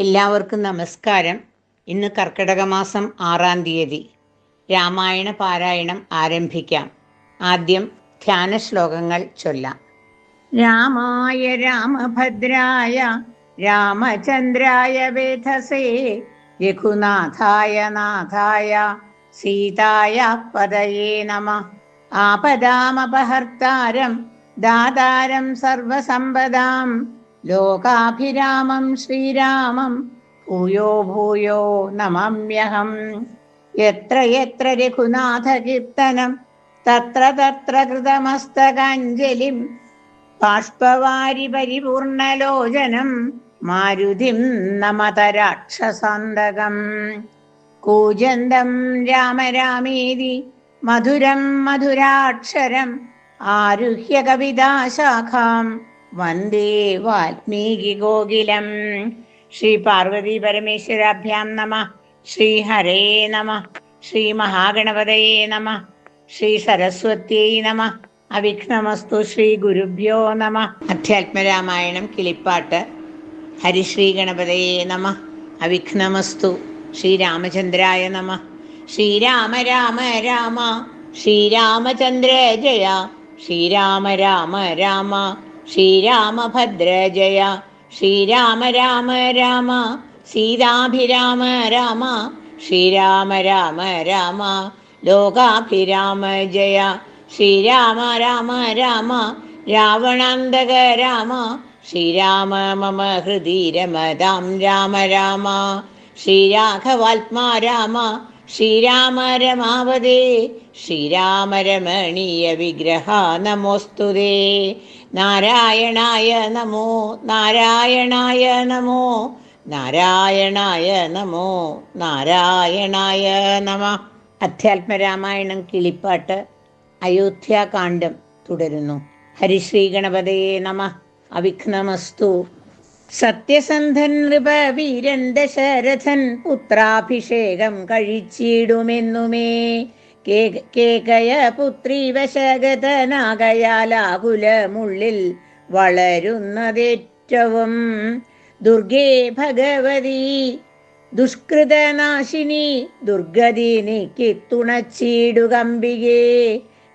എല്ലാവർക്കും നമസ്കാരം. ഇന്ന് കർക്കിടക മാസം 6-ാം തീയതി. രാമായണ പാരായണം ആരംഭിക്കാം. ആദ്യം ധ്യാന ശ്ലോകങ്ങൾ ചൊല്ലാം. രാമായ രാമഭദ്രായ രാമചന്ദ്രായ വേധസേ രഘുനാഥായ നാഥായ സീതായ പദയേ നമഃ. ആപദാമപഹർത്താരം ദാതാരം സർവസമ്പദാം ലോകാഭിരാമം ശ്രീരാമം ഭൂയോ ഭൂയോ നമാമ്യഹം. യത്ര യത്ര രഘുനാഥ കീർത്തനം തത്ര തത്ര കൃതമസ്തകാഞ്ജലിം ബാഷ്പവാരി പരിപൂർണലോചനം മാരുതിം നമത രാക്ഷസാന്തകം. കൂജന്തം രാമ രാമേതി മധുരം മധുരാക്ഷരം ആരുഹ്യ കവിതാശാഖാം വന്ദേ വാൽമീകി ഗോകുലം. ശ്രീ പാർവതി പരമേശ്വരാഭ്യാം നമഃ. ശ്രീ ഹരേ നമഃ. ശ്രീ മഹാഗണപതയേ നമഃ. ശ്രീ സരസ്വത്യൈ നമഃ. അവിഘ്നമസ്തു. ശ്രീ ഗുരുഭ്യോ നമഃ. അധ്യാത്മരാമായണം കിളിപ്പാട്ട്. ഹരിശ്രീ ഗണപതയേ നമഃ. അവിഘ്നമസ്തു. ശ്രീരാമചന്ദ്രായ നമഃ. ശ്രീരാമ രാമ രാമ ശ്രീരാമചന്ദ്ര ജയ ശ്രീരാമ രാമ രാമ ശ്രീരാമഭദ്ര ജയ ശ്രീരാമ രാമ രാമ സീതാഭിരാമ രാമ ശ്രീരാമ രാമ രാമ ലോകാഭിരാമ ജയ ശ്രീരാമ രാമ രാമ രാവണാന്തക രാമ ശ്രീരാമ മമ ഹൃദി രമതാം രാമ രാമ ശ്രീരാഘവാത്മാ രാമ ശ്രീരാമ രമാവതേ ശ്രീരാമ രമണീയ വിഗ്രഹ നമോസ്തുതേ. നാരായണായ നമോ നാരായണായ നമോ നാരായണായ നമോ നാരായണായ നമഃ. അധ്യാത്മരാമായണം കിളിപ്പാട്ട്. അയോധ്യാകാന്ഡം തുടരുന്നു. ഹരിശ്രീ ഗണപതയേ നമഃ. അവിഘ്നമസ്തു. സത്യസന്ധൻ നൃപവീരൻ ദശരഥൻ പുത്രാഭിഷേകം കഴിച്ചിടുമെന്നുമേ കേകയ പുത്രി വശഗതനാകയാലാകുലമുള്ളിൽ വളരുന്നതേറ്റവും. ദുർഗേ ഭഗവതി ദുഷ്കൃതനാശിനി ദുർഗതി നീക്കി തുണച്ചിടുകമ്പികേ.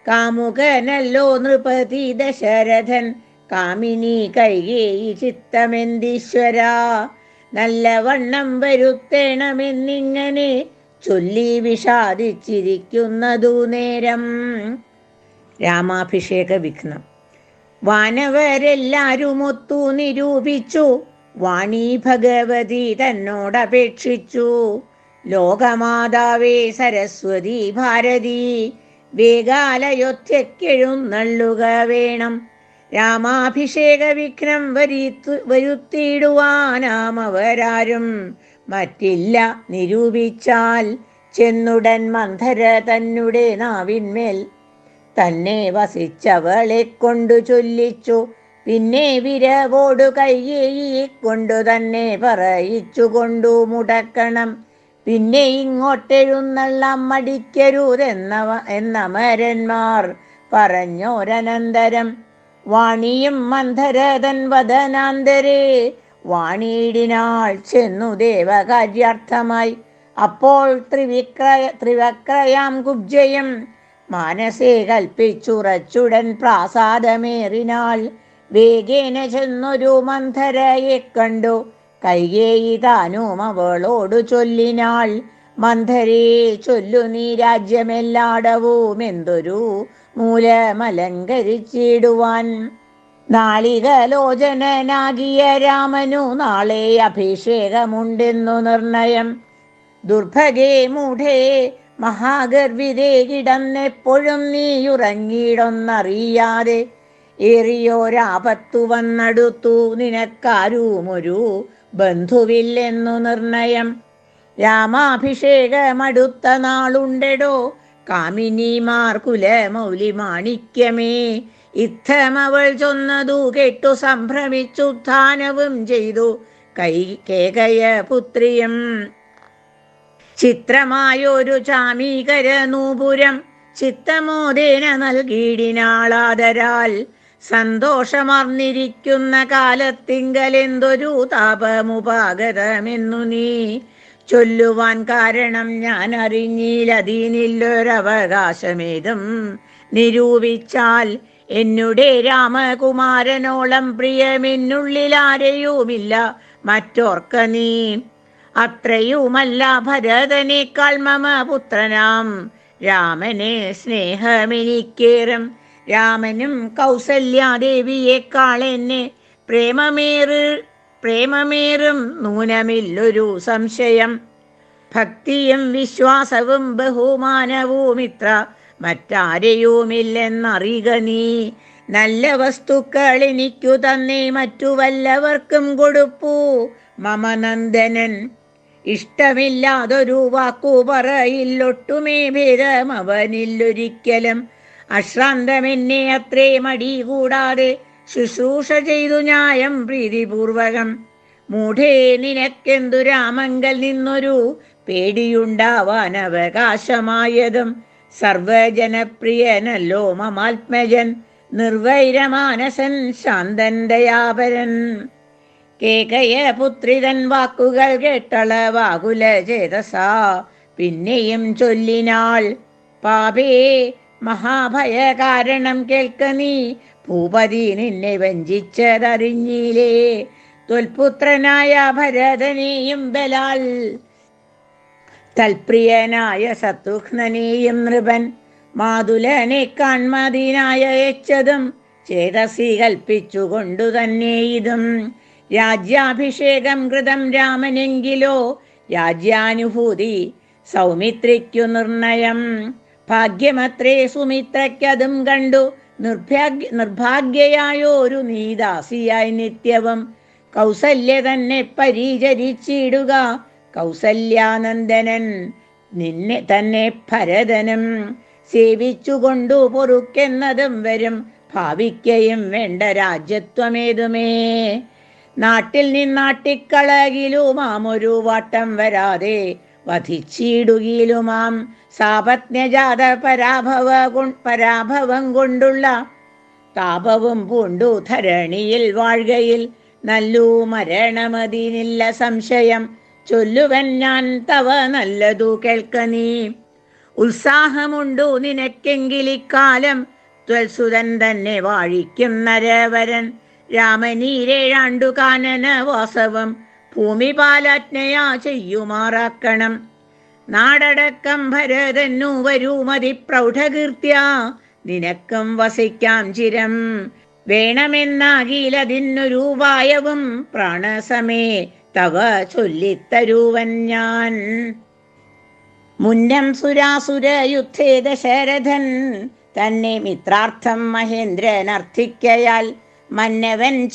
കാമുകനല്ലോ നൃപതി ദശരഥൻ കാമിനി കൈകേയി ചിത്തമെന്തീശ്വര. നല്ലവണ്ണം വരുത്തേണമെന്നിങ്ങനെ ചൊല്ലി വിഷാദിച്ചിരിക്കുന്നതു നേരം. രാമാഭിഷേക വിഘ്നം. വാനവരെല്ലാരുമൊത്തു നിരൂപിച്ചു വാണി ഭഗവതി തന്നോടപേക്ഷിച്ചു. ലോകമാതാവേ സരസ്വതി ഭാരതി വേഗാലയോധ്യക്കെഴുന്നള്ളുക വേണം. രാമാഭിഷേക വിഘ്നം വരുത്തിയിടുവാനാമവരാരും മറ്റില്ല നിരൂപിച്ചാൽ. ചെന്നുടൻ മന്ധര തന്നെ നാവിന്മേൽ തന്നെ വസിച്ചവളെ കൊണ്ടു ചൊല്ലിച്ചു. പിന്നെ വിരവോടു കൈകേയിയെ കൊണ്ടു തന്നെ പറയിച്ചു കൊണ്ടു മുടക്കണം. പിന്നെ ഇങ്ങോട്ടെഴുന്നള്ളാം മടിക്കരുതെന്നമരന്മാർ പറഞ്ഞോരനന്തരം. വാണിയും മന്ധരതൻ വദനാന്തരേ വാണിയിടിനാൾ ചെന്നു ദേവകാര്യാർത്ഥമായി. അപ്പോൾ ത്രിവക്രയാം കുബ്ജയം മാനസേ കൽപ്പിച്ചുറച്ചുടൻ പ്രാസാദമേറിനാൾ. വേഗേന ചെന്നൊരു മന്ധരയെ കണ്ടു കൈകേയി താനും അവളോടു ചൊല്ലിനാൾ. മന്ധരേ ചൊല്ലു നീ രാജ്യമെല്ലാടവും എന്തൊരു മൂലമലങ്കരിച്ചിടുവാൻ. നാളികലോചനാകിയ രാമനു നാളെ അഭിഷേകമുണ്ടെന്നു നിർണയം. ദുർഭഗേ മൂഢേ മഹാഗർവിതേ കിടന്നെപ്പോഴും നീയുറങ്ങിയിടൊന്നറിയാതെ. ഏറിയോരാപത്തു വന്നടുത്തു നിനക്കാരുമൊരു ബന്ധുവില്ലെന്നു നിർണയം. രാമാഭിഷേകമടുത്ത നാളുണ്ടെടോ കാമിനിമാർ കുലമൗലി മാണിക്യമേ. ഇത്തമവൾ ചൊന്നതു കേട്ടു സംഭ്രമിച്ചുത്ഥാനവും ചെയ്തു കേകയ പുത്രിയും. ചിത്രമായൊരു ചാമീകര നൂപുരം ചിത്തമോദേന നൽകിയിടിനാളാദരാൽ. സന്തോഷമർന്നിരിക്കുന്ന കാലത്തിങ്കലെന്തൊരു താപമുപാഗതമെന്നു നീ ചൊല്ലുവാൻ കാരണം ഞാൻ അറിഞ്ഞില്ലതീനില്ലൊരവകാശമേതും നിരൂപിച്ചാൽ എന്നുടെ രാമകുമാരനോളം പ്രിയമെന്നുള്ളിലാരെയുമില്ല മറ്റോർക്ക നീ. അത്രയുമല്ല ഭരതനേക്കാൾ മമ പുത്രനാം രാമനെ സ്നേഹമെനിക്കേറും. രാമനും കൗസല്യാദേവിയേക്കാൾ എന്നെ പ്രേമമേറും നൂനമില്ലൊരു സംശയം. ഭക്തിയും വിശ്വാസവും ബഹുമാനവും ഇത്ര മറ്റാരെയുമില്ലെന്നറിയുക നീ. നല്ല വസ്തുക്കൾ എനിക്കു തന്നെ മറ്റു വല്ലവർക്കും കൊടുപ്പൂ മമ നന്ദനൻ. ഇഷ്ടമില്ലാതൊരു വാക്കു പറയില്ലൊട്ടുമേ ഭേദം അവനില്ലൊരിക്കലും. അശ്രാന്തമെന്നെ അത്രേ മടി കൂടാതെ ശുശ്രൂഷ ചെയ്തു ന്യായം പ്രീതിപൂർവകം. മൂഢേ നിനക്കെന്തു രാമങ്കൽ നിന്നൊരു പേടിയുണ്ടാവാൻ അവകാശമായതും. സർവജനപ്രിയനല്ലോ മമാത്മജൻ, നിർവൈരമാനസൻ, ശാന്തൻ, ദയാപരൻ. കേകയ പുത്രിതൻ വാക്കുകൾ കേട്ടളവാകുല ചേതസാ പിന്നെയും ചൊല്ലിനാൾ, പാപേ മഹാഭയ കാരണം കേൾക്ക നീ. ഭൂപതി നിന്നെ വഞ്ചിച്ചതറിഞ്ഞില്ലേ. ത്വൽപുത്രനായ ഭരതനെയും ബലാൽ തൽപ്രിയനായ ശത്രുഘ്നനെയും നൃപൻ മാതുലനെ കാൺമതിനായ യച്ചതും ചേതസി കൽപ്പിച്ചുകൊണ്ടു തന്നെ ഇതും. രാജ്യാഭിഷേകം കൃതം രാമനെങ്കിലോ രാജ്യാനുഭൂതി സൗമിത്രിക്കു നിർണയം. ഭാഗ്യമത്രേ സുമിത്രയ്ക്കതും കണ്ടു നിർഭാഗ്യയായോരു നീദാസിയായി നിത്യവും. കൗസല്യ തന്നെ പരിചരിച്ചിടുക കൗസല്യാനന്ദനൻ നിന്നെ തന്നെ ഭരതനും. സേവിച്ചുകൊണ്ടു പൊറുക്കെന്നതും വരും ഭാവിക്കയും വേണ്ട രാജ്യത്വമേതുമേ. നാട്ടിൽ നിന്നാട്ടിക്കളകിലുമാമൊരു വാട്ടം വരാതെ വധിച്ചിടുകിലുമാം. സാപജ്ഞജാത പരാഭവം കൊണ്ടുള്ള താപവും പൂണ്ടു ധരണിയിൽ വാഴ്കയിൽ നല്ലു മരണമതിനില്ല സംശയം. ചൊല്ലുവൻ ഞാൻ തവ നല്ലതു കേൾക്ക നീ. ഉത്സാഹമുണ്ടു നിനക്കെങ്കിലിക്കാലം ത്വൽസുതൻ തന്നെ വാഴിക്കും നരവരൻ. രാമനീരേഴാണ്ടു കാനന വാസവം ഭൂമിപാലാജ്ഞയാ ചെയ്യുമാറാക്കണം. നാടടക്കം ഭരതന്നു വരൂമതി പ്രൗഢകീർത്തിയ നിനക്കും വസിക്കാം ചിരം. വേണമെന്നാകിലതിനൊരു ഉപായവും പ്രാണസമേ തവ ചൊല്ലിത്തരുവൻ ഞാൻ. മുന്നം സുരാസുര യുദ്ധേ ദശരഥൻ തന്നെ മിത്രാർത്ഥം മഹേന്ദ്രൻ അർത്ഥിക്കയാൽ മന്നവൻ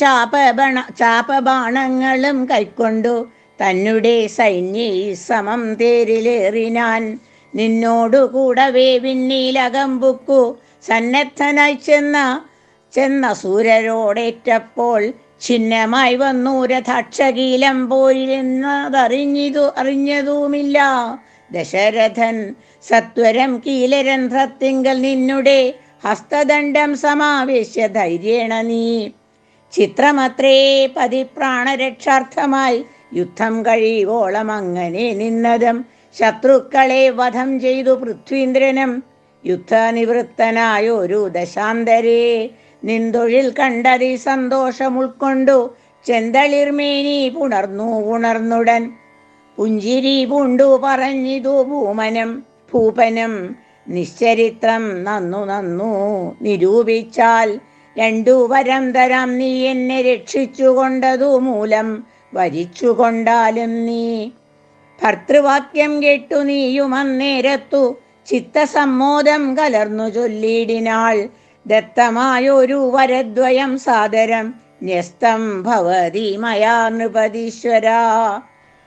ചാപബാണങ്ങളും കൈക്കൊണ്ടു തന്നെ സൈന്യ സമം തേരിലേറിനാൻ. നിന്നോടു കൂടവേ വിണ്ണീലകമ്പുക്കു സന്നദ്ധനായി ചെന്ന സൂരരോടേറ്റപ്പോൾ ഛിന്നമായി വന്നു രഥക്ഷകീലം പോയിരുന്നതറിഞ്ഞതുമില്ല ദശരഥൻ. സത്വരം കീലരന്ധ്രത്തിങ്കൽ നിന്നുടെ ഹസ്തദണ്ഡം സമാവേശ്യ ധൈര്യേണ നീ. ചിത്രമത്രേ പതിപ്രാണരക്ഷാർത്ഥമായി യുദ്ധം കഴിവോളം അങ്ങനെ നിന്നതും. ശത്രുക്കളെ വധം ചെയ്തു പൃഥ്വീന്ദ്രനും യുദ്ധനിവൃത്തനായൊരു ദശാന്തരേ. നിന്തൊഴിൽ കണ്ടതി സന്തോഷം ഉൾക്കൊണ്ടു ചെന്തളിർമേനി ഉണർന്നുടൻ. പുഞ്ചിരി പൂണ്ടു പറഞ്ഞിതു ഭൂപനം നിശ്ചരിത്രം നന്നു നിരൂപിച്ചാൽ. രണ്ടു വരം തരാം നീ എന്നെ രക്ഷിച്ചുകൊണ്ടതു മൂലം വരിച്ചുകൊണ്ടാലും നീ. ഭർത്തൃവാക്യം കേട്ടു നീയും അന്നേരത്തു ചിത്തസമ്മോദം കലർന്നു ചൊല്ലിയിടിനാൾ. ദത്തമായൊരു വരദ്വയം സാദരം ന്യസ്തം ഭവതി മയാ നൃപതീശ്വര.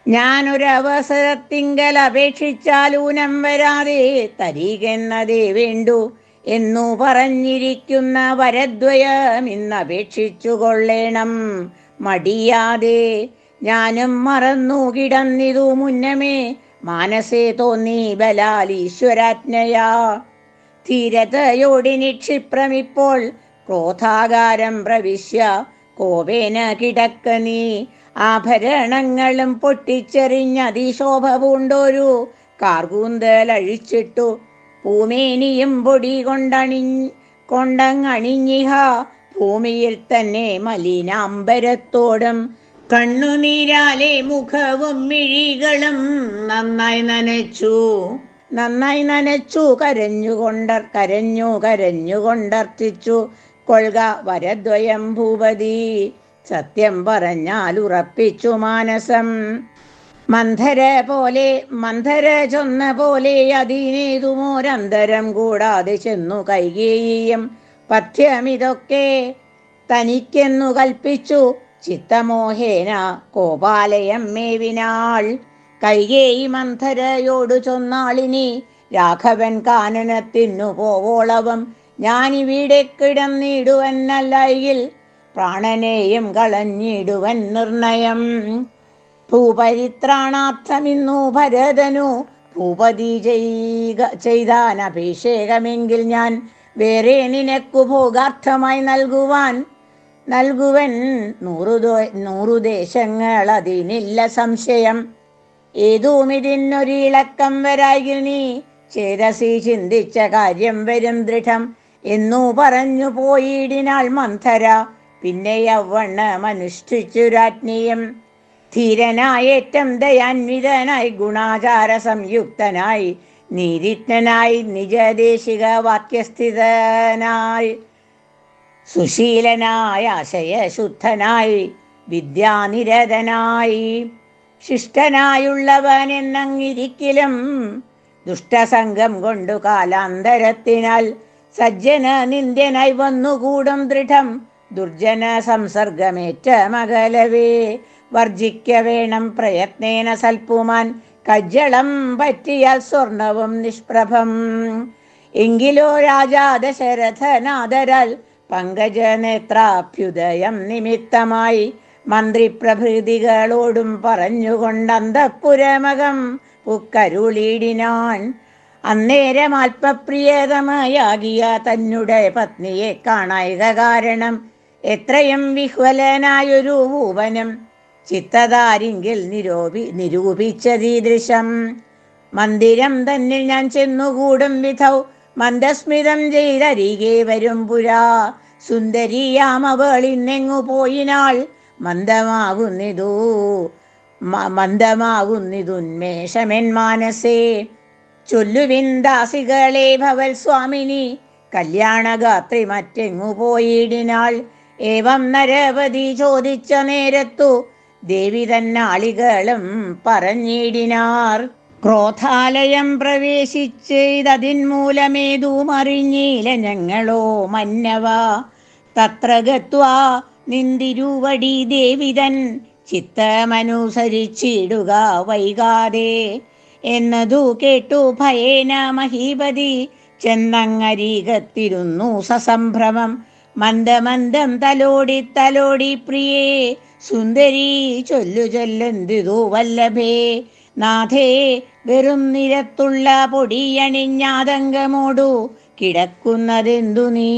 ഞാനൊരവസരത്തിങ്കൽ അപേക്ഷിച്ചാലൂനം വരാതെ തരികെന്നതേ വേണ്ടു എന്നു പറഞ്ഞിരിക്കുന്ന വരദ്വയം ഇന്നപേക്ഷിച്ചു കൊള്ളേണം മടിയാതെ. ഞാനും മറന്നു കിടന്നിതു മുന്നമേ മാനസേ തോന്നി ബലാൽ ഈശ്വരാജ്ഞയാ. ധീരതയോടി നിക്ഷിപ്രമിപ്പോൾ ക്രോധാകാരം പ്രവിശ്യ കോപേന കിടക്ക നീ. ആഭരണങ്ങളും പൊട്ടിച്ചെറിഞ്ഞതിശോഭ പൂണ്ടൊരു കാർകൂന്തലഴിച്ചിട്ടു പൂമേനിയും പൊടി കൊണ്ടങ്ങണിഞ്ഞിഹ. ഭൂമിയിൽ തന്നെ മലിനാംബരത്തോടും കണ്ണുനീരാലെ മുഖവും മിഴികളും നന്നായി നനച്ചു കരഞ്ഞുകൊണ്ടർത്ഥിച്ചു കൊൾക വരദ്വയം ഭൂപതി. സത്യം പറഞ്ഞാൽ ഉറപ്പിച്ചു മാനസം. മന്ധര ചൊന്ന പോലെ അതിനേതുമോരന്തരം കൂടാതെ ചെന്നു കൈകേയിയും പഥ്യമിതൊക്കെ തനിക്കെന്നു കൽപ്പിച്ചു ചിത്തമോഹേന കോപാലയം മേവിനാൾ. കൈകേയി മന്ധരയോടു ചൊന്നാളിനി, രാഘവൻ കാനനത്തിനു പോവോളവും ഞാനിവിടെ കിടന്നിടുവന്നല്ലെങ്കിൽ പ്രാണനെയും കളഞ്ഞിടുവൻ നിർണയം. ഭൂപരിത്രാണാർത്ഥമിന്നു ഭരതനു ഭൂപതി ചെയ്താൻ അഭിഷേകമെങ്കിൽ ഞാൻ വേറെ നിനക്കു ഭോഗാർത്ഥമായി നൽകുവൻ 100 ദേശങ്ങൾ, അതിനില്ല സംശയം. ഏതുമിതിനൊരിളക്കം വരായി നീ ചേതസി ചിന്തിച്ച കാര്യം വരും ദൃഢം എന്നു പറഞ്ഞു പോയിടിനാൾ മന്ധര. പിന്നെ യൗവണ്ണമനുഷ്ഠിച്ചു രാജ്ഞിയും ധീരനായേറ്റം ദയാന്വിതനായി ഗുണാചാര സംയുക്തനായി നീതിജ്ഞനായി നിജദേശിക വാക്യസ്ഥിതനായി സുശീലനായി ആശയശുദ്ധനായി വിദ്യാനിരതനായി ശിഷ്ടനായുള്ളവൻ എന്നങ്ങിരിക്കലും ദുഷ്ടസംഗം കൊണ്ടു കാലാന്തരത്തിനാൽ സജ്ജന നിന്ദ്യനായി വന്നുകൂടും ദൃഢം. ദുർജന സംസർഗമേറ്റ മകലവേ വർജിക്ക വേണം പ്രയത്നേന സൽപ്പുമാൻ. കജ്ജളം പറ്റിയാൽ സ്വർണവും നിഷ്പ്രഭം. എങ്കിലോ രാജാ ദശരഥനാദരാൽ പങ്കജനേത്രാഭ്യുദയം നിമിത്തമായി മന്ത്രിപ്രഭൃതികളോടും പറഞ്ഞുകൊണ്ടന്തഃപുരമകം പുക്കരുളിടിനാൻ. അന്നേരം അല്പപ്രിയതമയാകിയ തന്നെ പത്നിയെ കാണായിക കാരണം എത്രയും വിഹ്വലനായൊരു ഭൂപനം ചിത്തതാരിങ്കിൽ നിരൂപിച്ചതീദൃശം. മന്ദിരം തന്നിൽ ഞാൻ ചെന്നുകൂടും വിധൗ മന്ദസ്മിതം ചെയ്തരികെ വരും പുരാ. സുന്ദരിയാമവളിന്നെങ്ങു പോയിനാൾ മന്ദമാകുന്നിതുന്മേഷമെൻ മാനസേ. ചൊല്ലുവിൻ ദാസികളെ ഭവൽ സ്വാമിനി കല്യാണഗാത്രി മറ്റെങ്ങു പോയിടിനാൾ. ഏവം നരപതി ചോദിച്ച നേരത്തു ദേവി തന്നാളികളും പറഞ്ഞിടിനാർ. ക്രോധാലയം പ്രവേശിച്ചതിന്മൂലമേതുമറിഞ്ഞീല ഞങ്ങളോ മന്നവ. തത്ര ഗത്വാ നിന്തിരുവടി ദേവിതൻ ചിത്തമനുസരിച്ചിടുക വൈകാതെ എന്നതു കേട്ടു ഭയേന മഹീപതി ചെന്നങ്ങരീകത്തിരുന്നു സസംഭ്രമം. മന്ദമന്ദം തലോടി പ്രിയേ സുന്ദരി ചൊല്ലുചൊല്ലെന്തിതു വല്ലഭേ. നാഥേ വെറും നിരത്തുള്ള പൊടിയണിഞ്ഞാതങ്കമോടു കിടക്കുന്നതെന്തു നീ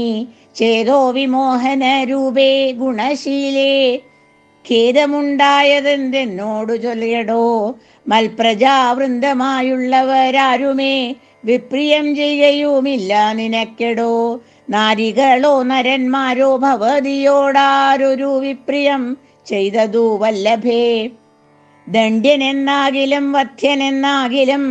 ചേതോ വിമോഹന രൂപേ ഗുണശീലേ. ഖേദമുണ്ടായതെന്തെന്നോടു ചൊല്ലടോ. മൽപ്രജാവൃന്ദമായുള്ളവരാരുമേ വിപ്രിയം ചെയ്യുമില്ല നിനക്കെടോ. നാരികളോ നരന്മാരോ ഭവതിയോടാരൊരു വിപ്രിയം ചെയ്തതു വല്ലഭേ. ദണ്ഡ്യനെന്നാകിലും വധ്യനെന്നാകിലും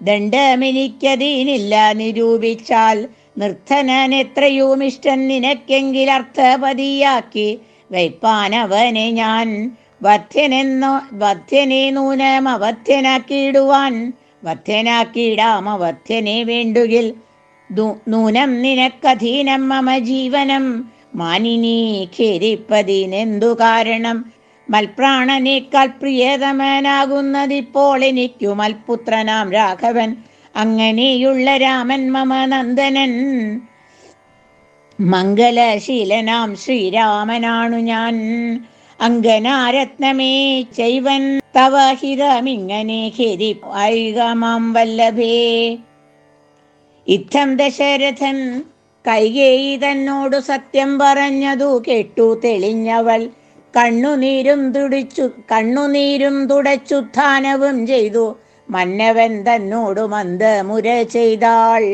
ദണ്ഡമെനിക്കതീനില്ല നിരൂപിച്ചാൽ. നിർധനനെത്രയും ഇഷ്ടൻ നിനക്കെങ്കിൽ അർത്ഥപതിയാക്കി വയ്പ്പാനവനെ ഞാൻ. വധ്യനെ നൂനം അവധ്യനാക്കിയിടാം അവധ്യനെ വേണ്ടുകിൽ. നൂനം നിനക്കധീനം മമ ജീവനം മാനിനീ ഖേദിപ്പതിനെന്തു കാരണം. മൽപ്രാണനേക്കാൾ പ്രിയതമനാകുന്നതിപ്പോൾ എനിക്കു മൽപുത്രനാം രാഘവൻ. അങ്ങനെയുള്ള രാമൻ മമ നന്ദനൻ മംഗലശീലനാം ശ്രീരാമനാണു ഞാൻ. അങ്കനാരത്നമേ ചൈവൻ തവ ഹിതമിങ്ങനെ ഖേദിപ്പായിക മാം വല്ലഭേ. ഇത്തം ദശരഥൻ കൈകേയി തന്നോടു സത്യം പറഞ്ഞതു കേട്ടു തെളിഞ്ഞവൾ കണ്ണുനീരും തുടച്ചുത്ഥാനവും ചെയ്തു മന്നവൻ തന്നോടു മന്ദമുര ചെയ്താൾ.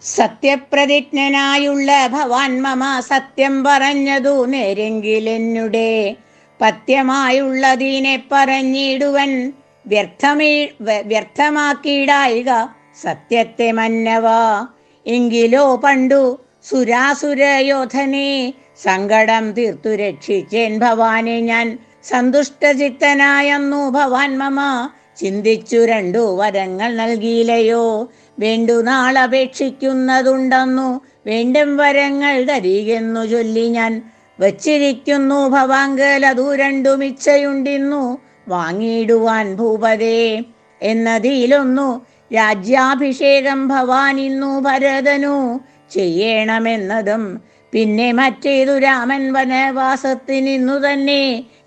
സത്യപ്രതിജ്ഞനായുള്ള ഭവാൻ മമ സത്യം പറഞ്ഞതു നേരെങ്കിലെന്നുടെ പത്യമായുള്ളതിനെ പറഞ്ഞിടുവൻ വ്യർത്ഥമാക്കിയിടായിക സത്യത്തെ മന്നവ. എങ്കിലോ പണ്ടു സുരാസുരയോധനെ സങ്കടം തീർത്തു രക്ഷിച്ചേൻ ഭവാനെ ഞാൻ. സന്തുഷ്ടചിത്തനായെന്നു ഭവാൻ മമ ചിന്തിച്ചു 2 വരങ്ങൾ നൽകിയില്ലയോ. വേണ്ടുനാൾ അപേക്ഷിക്കുന്നതുണ്ടെന്നു വേണ്ടും വരങ്ങൾ തരികെന്നു ചൊല്ലി ഞാൻ വച്ചിരിക്കുന്നു ഭവാങ്കൽ അതു 2 ഇച്ഛയുണ്ടിന്നു വാങ്ങിയിടുവാൻ ഭൂപതേ. എന്നതിലൊന്നു രാജ്യാഭിഷേകം ഭവാൻ ഇന്നു ഭരതനു ചെയ്യണമെന്നതും പിന്നെ മറ്റേതു രാമൻ വനവാസത്തിനിന്നു തന്നെ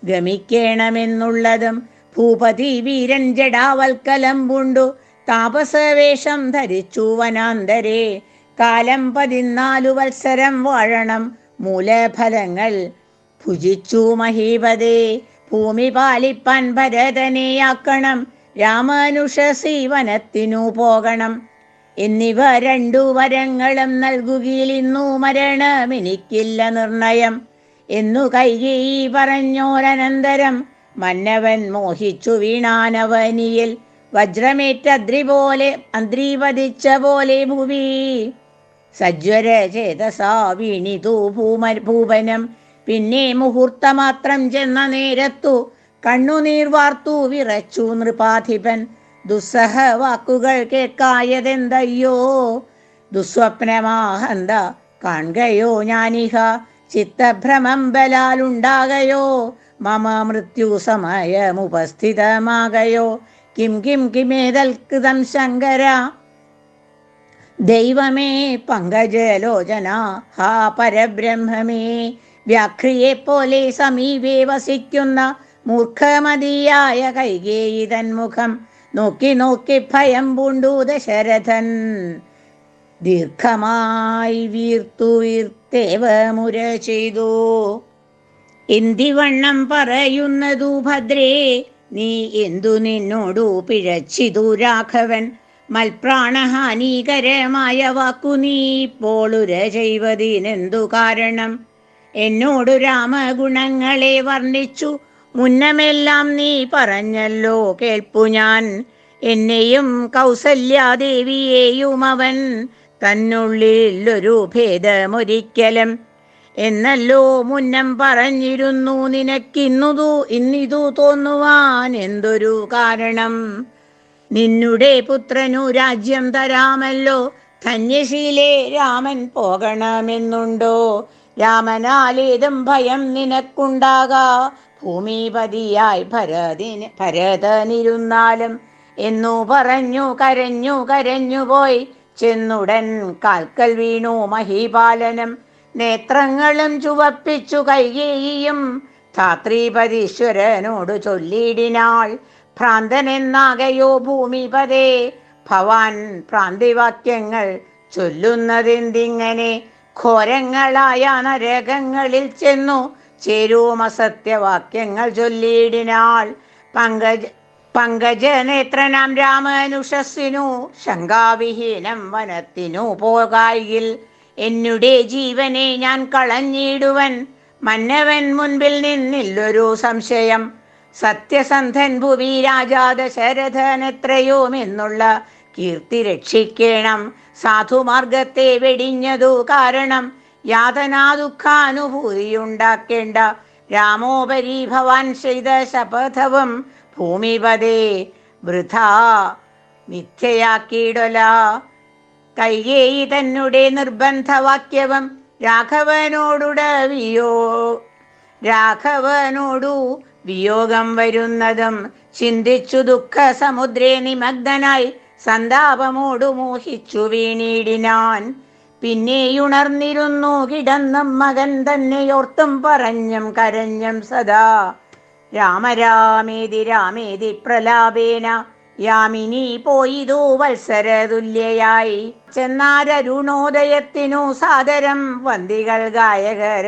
ഗമിക്കണമെന്നുള്ളതും. ഭൂപതി വീരൻ ജടാവൽക്കലം പൂണ്ടു താപസവേഷം ധരിച്ചു വനാന്തരെ കാലം 14 വത്സരം വാഴണം മൂലഫലങ്ങൾ ഭുജിച്ചു മഹീപതേ. ഭൂമി പാലിപ്പാൻ ഭരതനെയാക്കണം രാമാനുഷസി വനത്തിനു പോകണം എന്നിവ 2 വരങ്ങളും നൽകുകയിൽ ഇന്നു മരണമെനിക്കില്ല നിർണയം എന്നു കൈകേയി പറഞ്ഞോരനന്തരം മന്നവൻ മോഹിച്ചു വീണാനവനിയിൽ അദ്രിപതിച്ച പോലെ ഭുവി സജ്വര ചേതസാ വീണിതു ഭൂപനം. പിന്നെ മുഹൂർത്തമാത്രം ചെന്ന നേരത്തു കണ്ണുനീർ വാർത്തു വിറച്ചു നൃപാധിപൻ. ദുസ്സഹ വാക്കുകൾ കേൾക്കായതെന്തയ്യോ ദുസ്വപ്നമാഹന്ത കാൺകയോ ഞാനിഹ ചിത്തഭ്രമം ബലാലുണ്ടാകയോ മമ മൃത്യു സമയമുപസ്ഥിതമാകയോ. കിമേതൽകൃതം ശങ്കര ദൈവമേ പങ്കജലോചന ഹാ പരബ്രഹ്മമേ. വ്യാഘ്രിയെ പോലെ സമീപേ വസിക്കുന്ന മൂർഖമതിയായ കൈകേയി തന്മുഖം നോക്കി നോക്കി ഭയം പൂണ്ടു ദശരഥൻ. ദീർഘമായി വീർത്തേവ മുര ചെയ്തു. എന്തിവണ്ണം പറയുന്നതു ഭദ്രേ നീ എന്തു നിന്നോടു പിഴച്ചിതു രാഘവൻ. മൽപ്രാണഹാനികരമായ വാക്കു നീ ഇപ്പോളുര ചെയ്വതിനെന്തു കാരണം. എന്നോടു രാമഗുണങ്ങളെ വർണ്ണിച്ചു മുന്നമെല്ലാം നീ പറഞ്ഞല്ലോ കേൾപ്പു ഞാൻ. എന്നെയും കൗസല്യാദേവിയെയും അവൻ തന്നുള്ളിലൊരു ഭേദമൊരിക്കലും എന്നല്ലോ മുന്നം പറഞ്ഞിരുന്നു ഇന്നിതു തോന്നുവാൻ എന്തൊരു കാരണം. നിന്നുടെ പുത്രനു രാജ്യം തരാമല്ലോ ധന്യശീലേ രാമൻ പോകണമെന്നുണ്ടോ. രാമനാലേതും ഭയം നിനക്കുണ്ടാകാ ഭൂമിപതിയായി ഭരതനിരുന്നാലും എന്നു പറഞ്ഞു കരഞ്ഞു പോയി ചെന്നുടൻ കാൽക്കൽ വീണു മഹീപാലനം. നേത്രങ്ങളും ചുവപ്പിച്ചു കൈകേയിയും ധാത്രീപതീശ്വരനോട് ചൊല്ലിയിടിനാൾ. ഭ്രാന്തനെന്നാകയോ ഭൂമിപതേ ഭവാൻ ഭ്രാന്തിവാക്യങ്ങൾ ചൊല്ലുന്നതെന്തിങ്ങനെ. ഘോരങ്ങളായ നരകങ്ങളിൽ ചെന്നു ചേരുമസത്യവാക്യങ്ങൾ ചൊല്ലിയിടിനാൾ. പങ്കജനേത്രനാം രാമനുഷസ്സിനു ശങ്കാവിഹീനം വനത്തിനു പോകായിൽ എന്നുടെ ജീവനെ ഞാൻ കളഞ്ഞിടുവൻ. മന്നവൻ മുൻപിൽ നിന്നില്ലൊരു സംശയം. സത്യസന്ധൻ ഭുവി രാജാ ദശരഥനെത്രയോമെന്നുള്ള കീർത്തി രക്ഷിക്കണം. സാധുമാർഗത്തെ വെടിഞ്ഞതു കാരണം യാതനാ ദുഃഖാനുഭൂതിയുണ്ടാക്കേണ്ട. രാമോപരി ഭവാൻ ചെയ്ത ശപഥവും ഭൂമിപതേ വൃഥാ മിഥ്യയാക്കിയിടല. കൈകേയി തന്നെ നിർബന്ധവാക്യവും രാഘവനോടു വിയോഗം വരുന്നതും ചിന്തിച്ചു ദുഃഖ സമുദ്രേ നിമഗ്നനായി സന്താപമോടു മോഹിച്ചു വീണിടിനാൻ. പിന്നെയുണർന്നിരുന്നു കിടന്നും മകൻ തന്നെയോർത്തും പറഞ്ഞും കരഞ്ഞും സദാ രാമേതി പ്രലാപേന യാമിനി പോയിതു വത്സരതുല്യയായി. ചെന്നാരരുണോദയത്തിനു സാദരം വന്ദികൾ ഗായകർ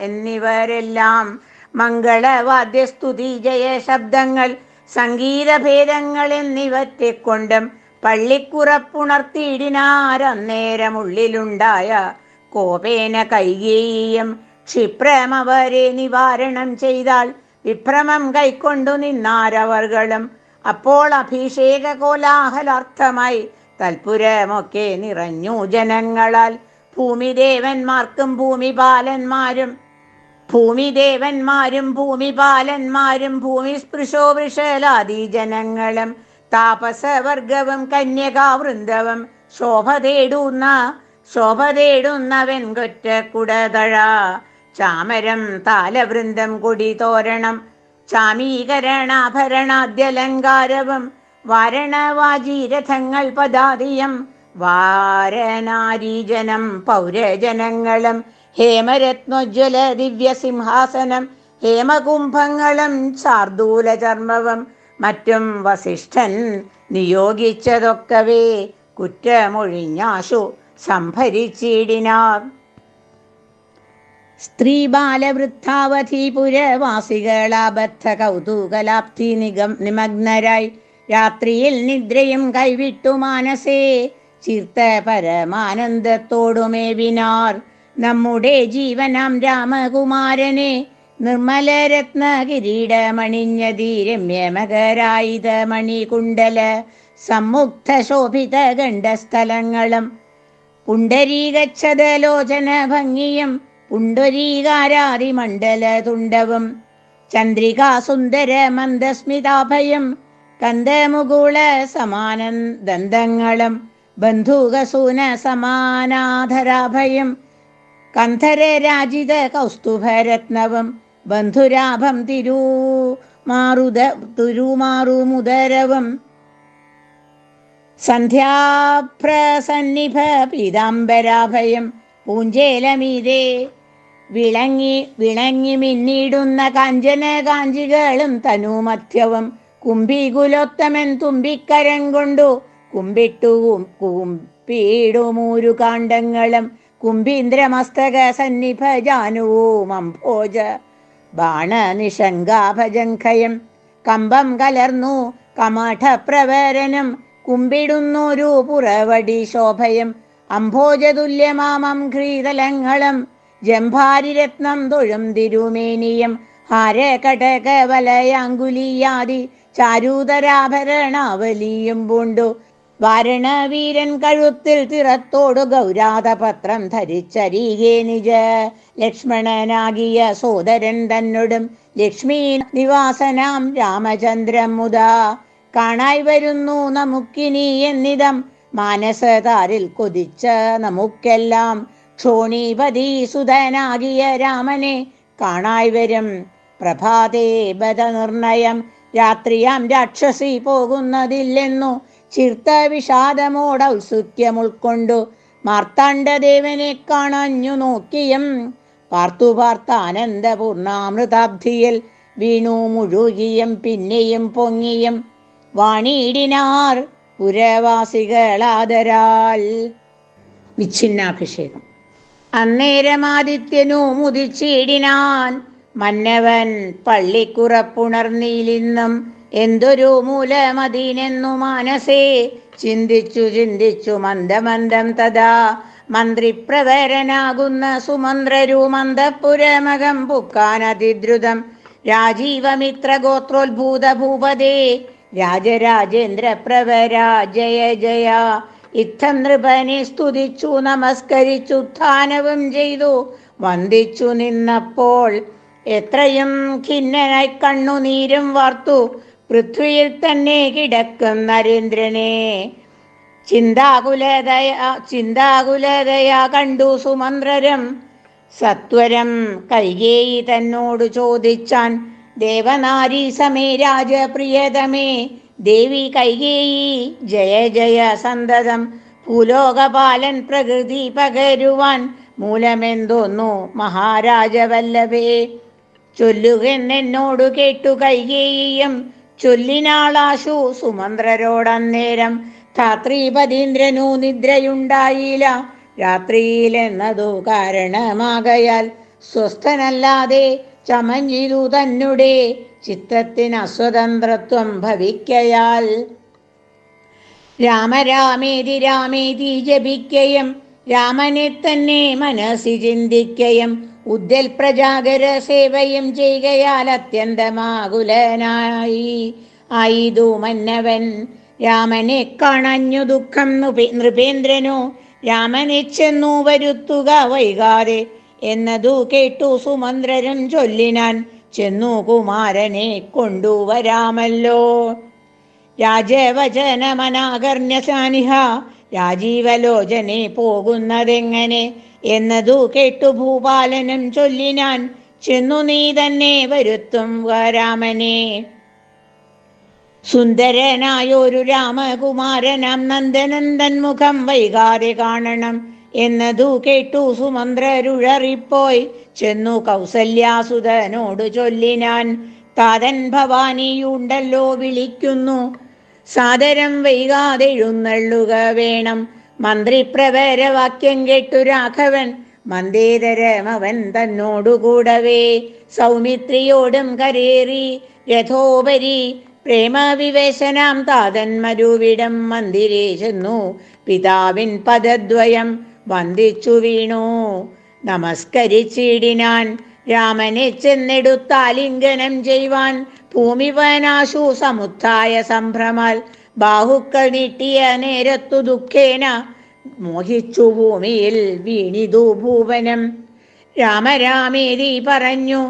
എന്നിവരെല്ലാം മംഗളവാദ്യസ്തുതി ജയ ശബ്ദങ്ങൾ സംഗീതഭേദങ്ങൾ എന്നിവറ്റെ കൊണ്ടും പള്ളിക്കുറപ്പുണർത്തിയിടിനാരന്നേരമുള്ളിലുണ്ടായ കോപേന കൈകേയിയും ക്ഷിപ്രമവരെ നിവാരണം ചെയ്താൽ വിഭ്രമം കൈക്കൊണ്ടു നിന്നാരവർകളും. അപ്പോൾ അഭിഷേക കോലാഹലാർത്ഥമായി തൽപുരമൊക്കെ നിറഞ്ഞു ജനങ്ങളാൽ. ഭൂമിദേവന്മാരും ഭൂമിസ്പൃശോ വൃഷലാദി ജനങ്ങളും താപസവർഗവും കന്യകാവൃന്ദവും ശോഭ തേടുന്നവൻകൊറ്റ കുടതഴ ചാമരം താലവൃന്ദം കൊടി തോരണം ചാമീകരണാഭരണാദ്യലങ്കാരവും വാരണവാജീരഥങ്ങൾ പദാതിയം വാരണാരീജനം പൗരജനങ്ങളും ഹേമരത്നോജ്വല ദിവ്യസിംഹാസനം ഹേമകുംഭങ്ങളും ശാർദൂല ചർമ്മവും മറ്റും വസിഷ്ഠൻ നിയോഗിച്ചതൊക്കവേ കുറ്റമൊഴിഞ്ഞാശു സംഭരിച്ചിടിനാർ. സ്ത്രീ ബാലവൃദ്ധാവധി പുരവാസികളാബദ്ധ കൗതൂകലാപ്തി നിമഗ്നരായി രാത്രിയിൽ നിദ്രയും കൈവിട്ടു മാനസേ ചീർത്ത പരമാനന്ദത്തോടുമേവിനാർ. നമ്മുടെ ജീവനാം രാമകുമാരനെ നിർമ്മലരത്ന കിരീടമണിഞ്ഞതി രമ്യമകരായുധ മണികുണ്ടല സമ്മുക്ത ശോഭിത ഗണ്ഡസ്ഥലങ്ങളും പുണ്ടരീകച്ഛതലോചന ഭംഗിയും പുണ്ടരീകാരാതി മണ്ഡല തുണ്ടവും ചന്ദ്രികാസുന്ദര മന്ദസ്മിതാഭയം കന്ദമുകുള സമാനദന്തങ്ങളും ബന്ധുകസൂന സമാനാധരാഭയം കന്ധരരാജിത കൗസ്തുഭരത്നവും ബന്ധുരാഭം തിരുമാറുമുദരവും സന്ധ്യാപ്രസന്നിഭ പീതാംബരാഭയം പൂഞ്ചേലമീതേ വിളങ്ങി മിന്നിടുന്ന കാഞ്ചന കാഞ്ചികളും തനുമധ്യവും കുംഭികുലോത്തമൻ തുമ്പിക്കരം കൊണ്ടു കുമ്പിടുമൂരു കാണ്ഡങ്ങളും കുംഭീന്ദ്രമസ്തക സന്നിഭ ജാനുവും അംഭോജ ബാണനിഷങ്കാഭജംഖയം കമ്പം കലർന്നു കമഠപ്രവരനും കുമ്പിടുന്നൊരു പുറവടി ശോഭയും അംഭോജതുല്യമാമം ഘ്രീതലങ്ങളും ജംഭാരിരത്നം തൊഴും തിരുമേനിയും ഹാരകടക വലയാങ്കുലിയാദി ചാരൂതരാഭരണാവലിയും പൂണ്ടു വാരണവീരൻ കഴുത്തിൽ തിറത്തോടു ഗൗരാതപത്രം ധരിച്ചരികെ നിജ ലക്ഷ്മണനാകിയ സോദരൻ തന്നോടും ലക്ഷ്മി നിവാസനാം രാമചന്ദ്രം മുതാ കാണായി വരുന്നു നമുക്കിനി എന്നിതം മാനസതാരിൽ കൊതിച്ച നമുക്കെല്ലാം ക്ഷോണീപതി സുതനാകിയ രാമനെ കാണായി വരും പ്രഭാതേ ബദനിർണയം രാത്രിയാം രാക്ഷസി പോകുന്നതില്ലെന്നു ചിർത്ത വിഷാദമോടൗത്സുക്യം ഉൾക്കൊണ്ടു മാർത്താണ്ഡദേവനെ കാണാഞ്ഞു നോക്കിയും പാർത്താനന്ദപൂർണാമൃതാബ്ധിയിൽ വീണു മുഴുകിയും പിന്നെയും പൊങ്ങിയും വാണിയിടിനാർ പുരവാസികളാദരാൽ. വിച്ഛിന്നാഭിഷേകം. അന്നേരമാദിത്യനു മുതിച്ചിടിനാൻ മന്നവൻ പള്ളിക്കുറപ്പുണർന്നീലിന്നും എന്തൊരു മൂലമതീനെന്നു മാനസേ ചിന്തിച്ചു മന്ദമന്ദം തഥാ മന്ത്രിപ്രവരനാകുന്ന സുമന്ത്രരു മന്ദപുരമകം പുക്കാനതിദ്രുതം രാജീവമിത്ര ഗോത്രോത്ഭൂത ഭൂപതേ രാജരാജേന്ദ്ര പ്രവര ജയ ജയ ഇത്തം നൃപനെ സ്തുതിച്ചു നമസ്കരിച്ചുത്ഥാനവും ചെയ്തു വന്ദിച്ചു നിന്നപ്പോൾ എത്രയും ഖിന്നനായി കണ്ണുനീരും വാർത്തു പൃഥ്വിയിൽ തന്നെ കിടക്കും നരേന്ദ്രനെ ചിന്താകുലതയാ കണ്ടു സുമന്ത്രരും സത്വരം കൈകേയി തന്നോട് ചോദിച്ചാൻ ദേവനാരി സമേ രാജപ്രിയതമേ ദേവി കൈകേയി ജയ ജയ സന്തതം ഭൂലോകപാലൻ പ്രകൃതി പകരുവാൻ മൂലമെന്തോന്നു മഹാരാജവല്ലഭേ ചൊല്ലുകെന്നോടു കേട്ടു കൈകേയിയും ചൊല്ലിനാളാശു സുമന്ത്രരോടന്നേരം. ധാത്രീപതീന്ദ്രനു നിദ്രയുണ്ടായില്ല. രാത്രിയിലെന്നതു കാരണമാകയാൽ സ്വസ്ഥനല്ലാതെ ചമഞ്ഞിതു തന്നെ ചിത്തത്തിന് അസ്വതന്ത്രത്വം ഭവിക്കയാൽ. രാമരാമേതി രാമേതി ജപിക്കയും രാമനെ തന്നെ മനസ്സി ചിന്തിക്കയും ഉദ്ദൽ പ്രജാഗര സേവയും ചെയ്കയാൽ അത്യന്തമാകുലനായി ആയിതു മന്നവൻ. രാമനെ കാണഞ്ഞു ദുഃഖം നൃപേന്ദ്രനു രാമനെ ചെന്നു വരുത്തുക വൈകാതെ എന്നതു കേട്ടു സുമന്ത്രരും ചൊല്ലിനാൻ. ചെന്നു കുമാരനെ കൊണ്ടുവരാമല്ലോ. രാജവചനമനാകർണ്യസാനിഹ രാജീവലോചനെ പോകുന്നതെങ്ങനെ എന്നതു കേട്ടു ഭൂപാലനും ചൊല്ലിനാൻ. ചെന്നു നീ തന്നെ വരുത്തും രാമനെ. സുന്ദരനായൊരു രാമകുമാരനാം നന്ദനന്ദൻ മുഖം വൈകാതെ കാണണം എന്നതു കേട്ടു സുമന്ത്രരുഴറിപ്പോയി. ചെന്നു കൗസല്യാസുതനോട് ചൊല്ലിനാൻ. താതൻ ഭവാനിയുണ്ടല്ലോ വിളിക്കുന്നു. സാദരം വൈകാതെ എഴുന്നള്ളുക വേണം. മന്ത്രിപ്രവരവാക്യം കേട്ടു രാഘവൻ മന്ദേതരമവൻ തന്നോടുകൂടവേ. സൗമിത്രിയോടും കരേറി രഥോപരി പ്രേമവിവേശനാം താതൻ മരുവിടം മന്ദിരേ ചെന്നു പിതാവിൻ പദദ്വയം വന്ദിച്ചു വീണു നമസ്കരിച്ചിടിനാൻ. രാമനെ ചെന്നെടുത്താലിംഗനം ചെയ്യുവാൻ ഭൂമിവനാശു സമുത്ഥായ സംഭ്രമാൽ ബാഹുക്കൾ നീട്ടിയ നേരത്തു ദുഃഖേന മോഹിച്ചു ഭൂമിയിൽ വീണിതു ഭൂവനം. രാമരാമേതി പറഞ്ഞു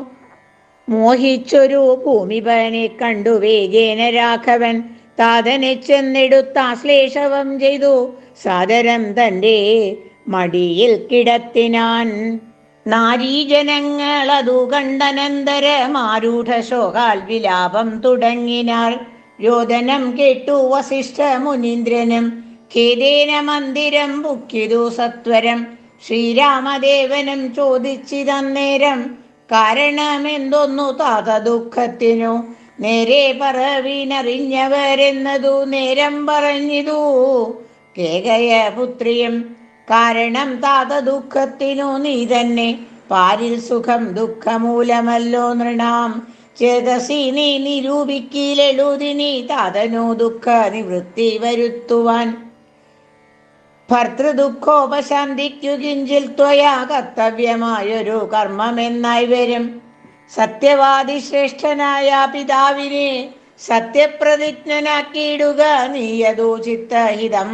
മോഹിച്ചൊരു ഭൂമിപനെ കണ്ടു വേഗേന രാഘവൻ. താതനെ ചെന്നെടുത്താശ്ലേഷവം ചെയ്തു സാദരം തൻ്റെ മടിയിൽ കിടത്തിനാൻ. നാരീജനങ്ങളതു കണ്ടനന്തരമാരൂഢ ശോകാൽ വിലാപം തുടങ്ങിനാർ. രോദനം കേട്ടു വസിഷ്ഠ മുനീന്ദ്രനും ഖേദേന മന്ദിരം ബുക്കിതു സത്വരം. ശ്രീരാമദേവനും ചോദിച്ചിതന്നേരം കാരണമെന്തൊന്നു താത ദുഃഖത്തിനു. നേരെ പറവിനറിഞ്ഞവരെന്നതു നേരം പറഞ്ഞിതു കേകയപുത്രിയും. കാരണം താത ദുഃഖത്തിനു നീ തന്നെ പാരിൽ സുഖം ദുഃഖമൂലമല്ലോ നൃണാം. ചേതസി നീ നിരൂപിക്കിലെഴുതിനി താതനു ദുഃഖ നിവൃത്തി വരുത്തുവാൻ. ഭർത്തൃദുഃഖോപശാന്തിക്കു കിഞ്ചിൽ ത്വയാ കർത്തവ്യമായൊരു കർമ്മമെന്നായി വരും. സത്യവാദി ശ്രേഷ്ഠനായ പിതാവിനെ സത്യപ്രതിജ്ഞനാക്കിയിടുക നീയതു ചിത്തഹിതം.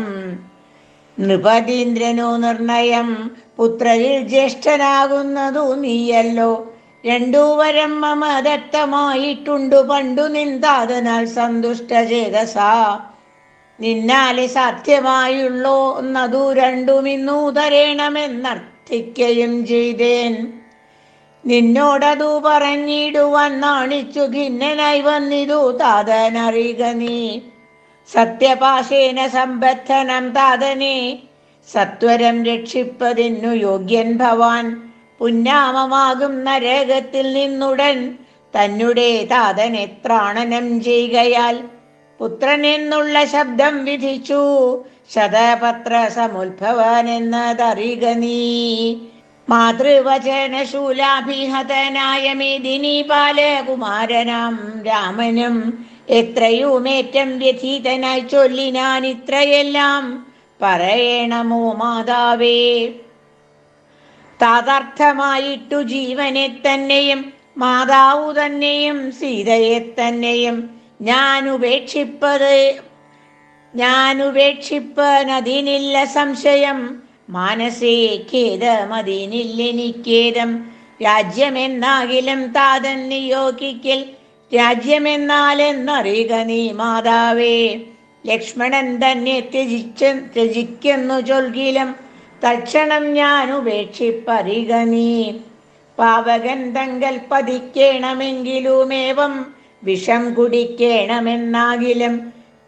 നൃപതീന്ദ്രനു നിർണയം പുത്രരിൽ ജ്യേഷ്ഠനാകുന്നതു നീയല്ലോ. രണ്ടു വരം മമ ദത്തമായിട്ടുണ്ടു പണ്ടു നിന്താതനാൽ സന്തുഷ്ടചേതസ. നിന്നാലെ സാധ്യമായുള്ളോ എന്നതു രണ്ടുമിന്നു തരേണമെന്നർത്ഥിക്കയും ചെയ്തേൻ. നിന്നോടതു പറഞ്ഞിടുവാൻ നാണിച്ചു ഖിന്നനായി വന്നിതു താതനറിയുക നീ. സത്യപാശേന സമ്പദ്ധനം താതനെ സത്വരം രക്ഷിപ്പതിനു യോഗ്യൻ ഭവാൻ. പുന്നാമമാകും നരകത്തിൽ നിന്നുടൻ തന്നെ താതനെ ത്രാണനം ചെയ്യുകയാൽ. പുത്രനെന്നുള്ള ശബ്ദം വിധിച്ചു ശതപത്ര സമുദ്ഭവൻ എന്നതറിയുക നീ. മാതൃവചനശൂലാഭിഹതനായ മേദിനി ബാലകുമാരനാം രാമനും എത്രയുമേറ്റം വ്യഥിതനായി ചൊല്ലിനാൻ ഇത്രയെല്ലാം പറയണമോ മാതാവേ. താതാർത്ഥമായിട്ടു ജീവനെ തന്നെയും മാതാവു തന്നെയും സീതയെ തന്നെയും ഞാനുപേക്ഷിപ്പതിനില്ല സംശയം. മാനസേ ഖേദമതിനില്ലെനിക്കേദം. രാജ്യമെന്നാകിലും താതൻ നിയോഗിക്കൽ രാജ്യമെന്നാലെന്നറിയുക നീ മാതാവേ. ലക്ഷ്മണൻ തന്നെ ത്യജിക്കുന്നു ചൊൽകിലും തക്ഷണം ഞാൻ ഉപേക്ഷിപ്പറിയുക നീ. പാവകൻ തങ്കൽ പതിക്കേണമെങ്കിലുമേവം വിഷം കുടിക്കേണമെന്നാകിലും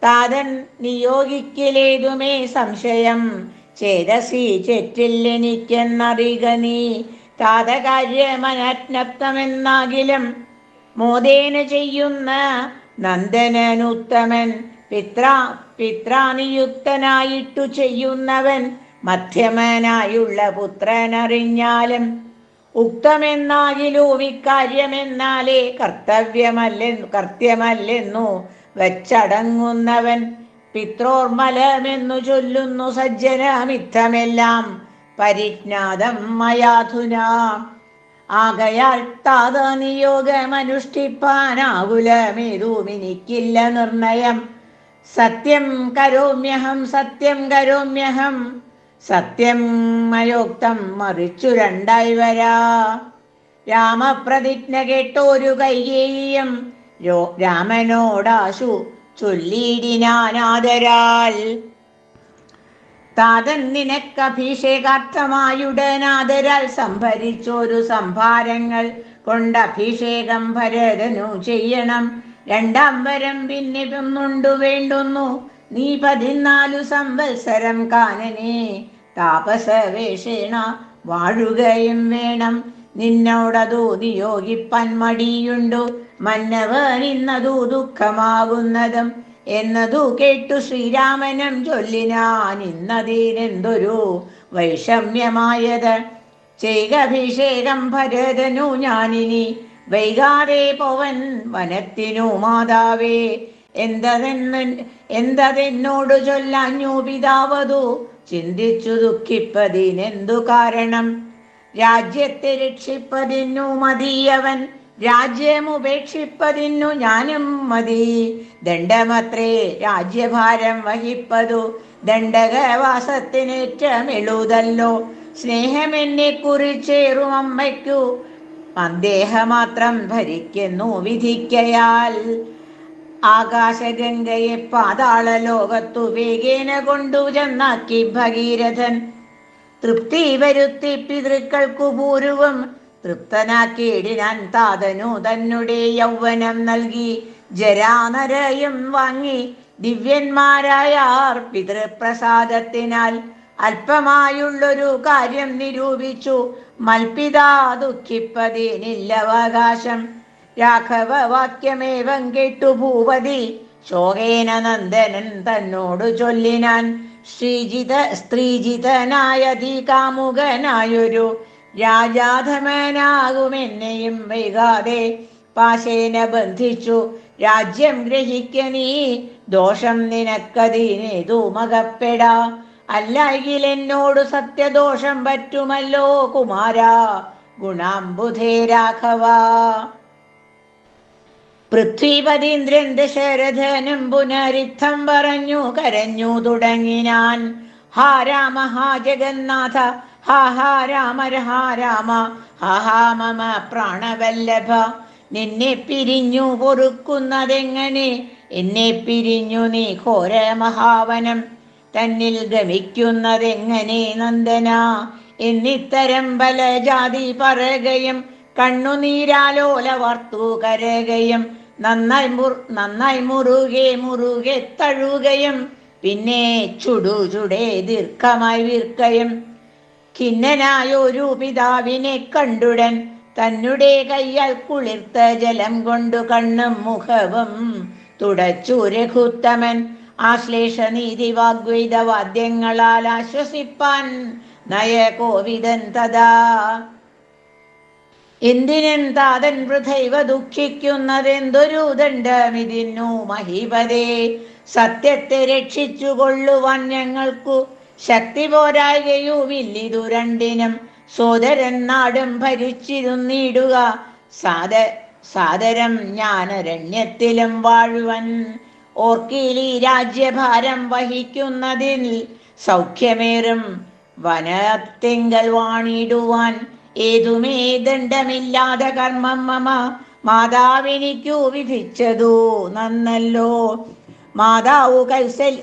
താതൻ നിയോഗിക്കലേതുമേ സംശയം. ചേതസി ചെറ്റില്ലെനിക്കെന്നറിയുക നീ. താതകാര്യമനജ്ഞപ്തമെന്നാകിലും മോദേന ചെയ്യുന്ന നന്ദനനുത്തമൻ പിത്രാനിയുക്തനായിട്ടു ചെയ്യുന്നവൻ മധ്യമനായുള്ള പുത്രനറിഞ്ഞാലും ഉക്തമെന്നാകിലോ വിക്കാര്യമെന്നാലേ കർത്തവ്യമല്ലെന്നു വച്ചടങ്ങുന്നവൻ പിത്രോർമലമെന്നു ചൊല്ലുന്നു സജ്ജനമിത്തമെല്ലാം പരിജ്ഞാതം മയാധുനാ. ആകയാൽ താതനിയോഗമനുഷ്ഠിപ്പാനാകുലമേതുമിനിക്കില്ല നിർണയം. സത്യം കരോമ്യഹം സത്യം കരോമ്യഹം സത്യം മയോക്തം മറിച്ചു രണ്ടായി വരാ. രാമപ്രതിജ്ഞ കേട്ടോരു കൈകേയിയും രാമനോടാശു ചൊല്ലിയിടിനാനാദരാൽ. താതൻ നിനക്കഭിഷേകാർത്ഥമായുടനാദരാൽ സംഭരിച്ചോരു സംഭാരങ്ങൾ കൊണ്ടഭിഷേകം ഭരതനു ചെയ്യണം. രണ്ടാം വരം പിന്നെ ഒന്നുണ്ടു വേണ്ടുന്നു, നീ 14 സംവത്സരം കാനനെ താപസവേഷേണ വാഴുകയും വേണം. നിന്നോടതു നിയോഗിപ്പാൻ മടിയുണ്ടു, മന്നവനിന്നതു ദുഃഖമാകുന്നതും എന്നതു കേട്ടു ശ്രീരാമനും ചൊല്ലിനാൻ, ഇന്നതിനെന്തൊരു വൈഷമ്യമായത്. ചെയ്കഭിഷേകം ഭരതനു ഞാനിനി, വൈകാതെ പോവൻ വനത്തിനു മാതാവേ. എന്തതെന്നോടു ചൊല്ലാഞ്ഞു പിതാവതു, ചിന്തിച്ചു ദുഃഖിപ്പതിനെന്തു കാരണം. രാജ്യത്തെ രക്ഷിപ്പതിനു മതിയവൻ, രാജ്യമുപേക്ഷിപ്പതിനു ഞാനും മതി. ദണ്ഡമത്രേ രാജ്യഭാരം വഹിപ്പതു, ദണ്ഡകവാസത്തിനേറ്റമെളുതല്ലോ. സ്നേഹമെന്നെ കുറിച്ചേറും അമ്മയ്ക്കു, അദ്ദേഹമാത്രം ഭരിക്കുന്നു വിധിക്കയാൽ. ആകാശഗംഗയെ പാതാള ലോകത്തു വേഗേന കൊണ്ടു ചെന്നാക്കി ഭഗീരഥൻ. തൃപ്തി വരുത്തി പിതൃക്കൾക്കു പൂർവം തൃപ്തനാക്കിയിടിനാൻ താതനു തന്നെ യൗവനം നൽകി. ജരാനരയും വാങ്ങി ദിവ്യന്മാരായാർ പിതൃപ്രസാദത്തിനാൽ. അല്പമായുള്ളൊരു കാര്യം നിരൂപിച്ചു, മൽപിതാ ദുഃഖിപ്പതിനില്ലവകാശം. രാഘവ വാക്യമേവം കേട്ടു ഭൂപതി ശോകേന നന്ദനൻ തന്നോടു ചൊല്ലിനാൻ. സ്ത്രീജിതനായതി കാമുകനായൊരു രാജാധമനാകുമെന്നെയും വൈകാതെ പാശേന ബന്ധിച്ചു രാജ്യം ഗ്രഹിക്ക നീ. ദോഷം നിനക്കതിനേതു മകപ്പെടാ, അല്ലെങ്കിൽ എന്നോടു സത്യദോഷം പറ്റുമല്ലോ കുമാരാ ഗുണാംബുധേ രാഘവ. പൃഥ്വിപതീന്ദ്രൻ ദശരഥനും പുനരിത്തം പറഞ്ഞു കരഞ്ഞു തുടങ്ങിനാൻ. ഹാ രാമ ഹാ ജഗന്നാഥ, ഹാ ഹാ രാമ ഹാ രാമ, ഹാ ഹാ മമ പ്രാണവല്ലഭ. നിന്നെ പിരിഞ്ഞു പൊറുക്കുന്നതെങ്ങനെ, എന്നെ പിരിഞ്ഞു നീ ഘോര മഹാവനം തന്നിൽ ഗമിക്കുന്നതെങ്ങനെ നന്ദന. എന്നിത്തരം പല ജാതി പറയുകയും കണ്ണുനീരാലോല വാർത്തു കരകയും നന്നായി മുറുകെ തഴുകയും പിന്നെ ചുടേ ദീർഘമായി വീർക്കയും. ഖിന്നനായൊരു പിതാവിനെ കണ്ടുടൻ തന്നെ കയ്യാൽ കുളിർത്ത ജലം കൊണ്ടു കണ്ണും മുഖവും തുടച്ചു രഘുത്തമൻ. ആശ്ലേഷ നീതി വാഗ്വേദ വാദ്യങ്ങളാൽ ആശ്വസിപ്പാൻ നയകോവിദൻ തഥാ. എന്തിനും താതൻ വൃഥൈവ ദുഃഖിക്കുന്നതെന്തൊരു ദണ്ഡമിതിന്നു മഹീപതേ. സത്യത്തെ രക്ഷിച്ചു കൊള്ളുവാൻ ഞങ്ങൾക്കു ശക്തി പോരായുമില്ലിതു രണ്ടിനും. സോദരൻ നാടും ഭരിച്ചിരുന്നിടുക സാദരം ജ്ഞാനരണ്യത്തിലും വാഴുവൻ. ഓർക്കിലി രാജ്യഭാരം വഹിക്കുന്നതിൽ സൗഖ്യമേറും വനത്തിങ്കൽ വാണിടുവാൻ. ഏതുമേ ദണ്ഡമില്ലാതെ കർമ്മം മമ മാതാവിനിക്കു വിധിച്ചതു നന്നല്ലോ. മാതാവു